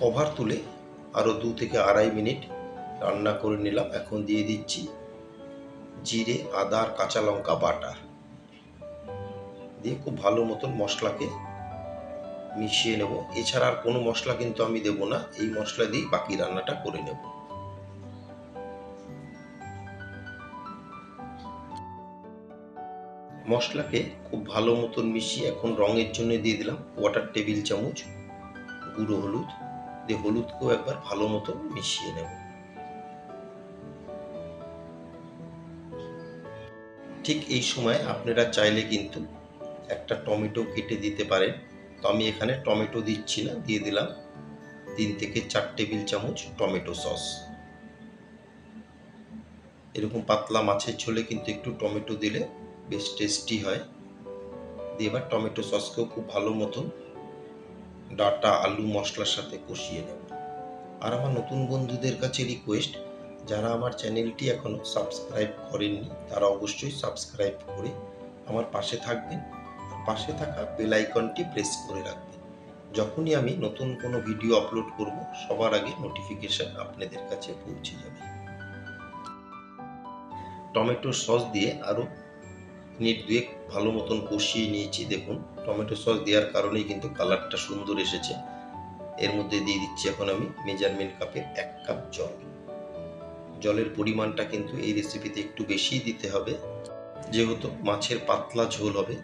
Cover তুলে আরও 2 থেকে আড়াই মিনিট রান্না করে নিলাম। এখন দিয়ে দিচ্ছি জিরে, আদা আর কাঁচা লঙ্কা বাটা দিয়ে খুব ভালো মতন মশলাকে মিশিয়ে নেব। এছাড়া আর কোনো মশলা কিন্তু আমি দেব না, এই মশলা দিয়েই বাকি রান্নাটা করে নেব। মশলাকে খুব ভালো মতন মিশিয়ে এখন রঙের জন্য দিয়ে দিলাম 1/4 টেবিল চামচ গুঁড়ো হলুদ দিয়ে হলুদকেও একবার ভালো মতন মিশিয়ে নেব। ঠিক এই সময় আপনারা চাইলে কিন্তু একটা টমেটো কেটে দিতে পারেন, তো আমি এখানে টমেটো দিচ্ছি না, দিয়ে দিলাম 3 থেকে 4 টেবিল চামচ টমেটো সস। এরকম পাতলা মাছের ঝোলে কিন্তু একটু টমেটো দিলে বেশ টেস্টি হয়। দিয়ে এবার টমেটো সসকেও খুব ভালো মতন ডাটা আলু মশলার সাথে কষিয়ে নেব। আর আমার নতুন বন্ধুদের কাছে রিকোয়েস্ট, যারা আমার চ্যানেলটি এখনও সাবস্ক্রাইব করেননি তারা অবশ্যই সাবস্ক্রাইব করে আমার পাশে থাকবেন, আর পাশে থাকা বেল আইকনটি প্রেস করে রাখবেন। যখনই আমি নতুন কোনো ভিডিও আপলোড করব সবার আগে নোটিফিকেশন আপনাদের কাছে পৌঁছে যাবে। টমেটো সস দিয়ে আরও মিনিট 2 ভালো মতন কষিয়ে নিয়েছি। দেখুন টমেটো সস দেওয়ার কারণেই কিন্তু কালারটা সুন্দর এসেছে। এর মধ্যে দিয়ে দিচ্ছি এখন আমি মেজারমেন্ট কাপে 1 কাপ জল। জলের পরিমাণটা কিন্তু এই রেসিপিতে একটু বেশিই দিতে হবে, যেহেতু মাছের পাতলা ঝোল হবে।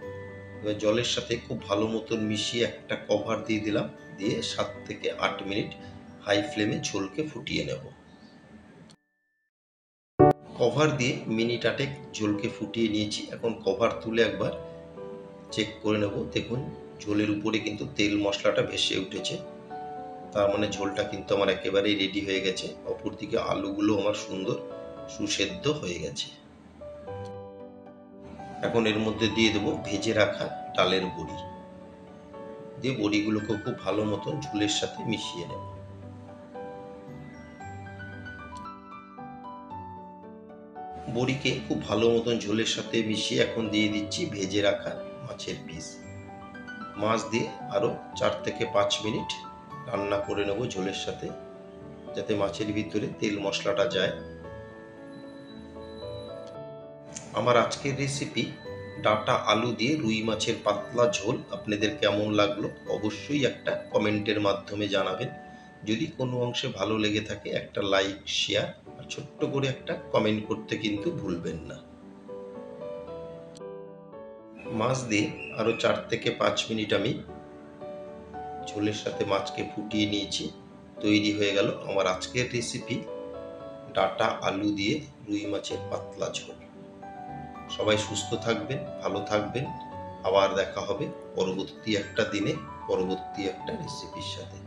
এবার জলের সাথে খুব ভালো মতন মিশিয়ে একটা কভার দিয়ে দিলাম, দিয়ে 7 থেকে 8 মিনিট হাই ফ্লেমে ঝোলকে ফুটিয়ে নেব। কভার দিয়ে মিনিট 8 ঝোলকে ফুটিয়ে নিয়েছি। এখন কভার তুলে একবার চেক করে নেব। দেখুন ঝোলের উপরে কিন্তু তেল মশলাটা ভেসে উঠেছে, তার মানে ঝোলটা কিন্তু আমার একেবারেই রেডি হয়ে গেছে। অপরদিকে আলুগুলো আমার সুন্দর সুসেদ্ধ হয়ে গেছে। এখন এর মধ্যে দিয়ে দেবো ভেজে রাখা ডালের বড়ি, দিয়ে বড়িগুলোকে খুব ভালো মতন ঝোলের সাথে মিশিয়ে নেব। বড়িকে খুব ভালো মতন ঝোলের সাথে মিশিয়ে এখন দিয়ে দিচ্ছি ভেজে রাখা মাছের পিস। মাছ দিয়ে আরও 4 থেকে 5 মিনিট রান্না করে নেব ঝোলের সাথে, যাতে মাছের ভিতরে তেল মশলাটা যায়। আমার আজকের রেসিপি ডাটা আলু দিয়ে রুই মাছের পাতলা ঝোল আপনাদের কেমন লাগলো অবশ্যই একটা কমেন্টের মাধ্যমে জানাবেন। যদি কোনো অংশে ভালো লেগে থাকে একটা লাইক, শেয়ার আর ছোট্ট করে একটা কমেন্ট করতে কিন্তু ভুলবেন না। মাছ দিয়ে আরও 4 থেকে 5 মিনিট আমি ঝোলের সাথে মাছকে ফুটিয়ে নিয়েছি। তৈরি হয়ে গেল আমার আজকের রেসিপি ডাটা আলু দিয়ে রুই মাছের পাতলা ঝোল। সবাই সুস্থ থাকবেন, ভালো থাকবেন। আবার দেখা হবে পরবর্তী একটা দিনে পরবর্তী একটা রেসিপির সাথে।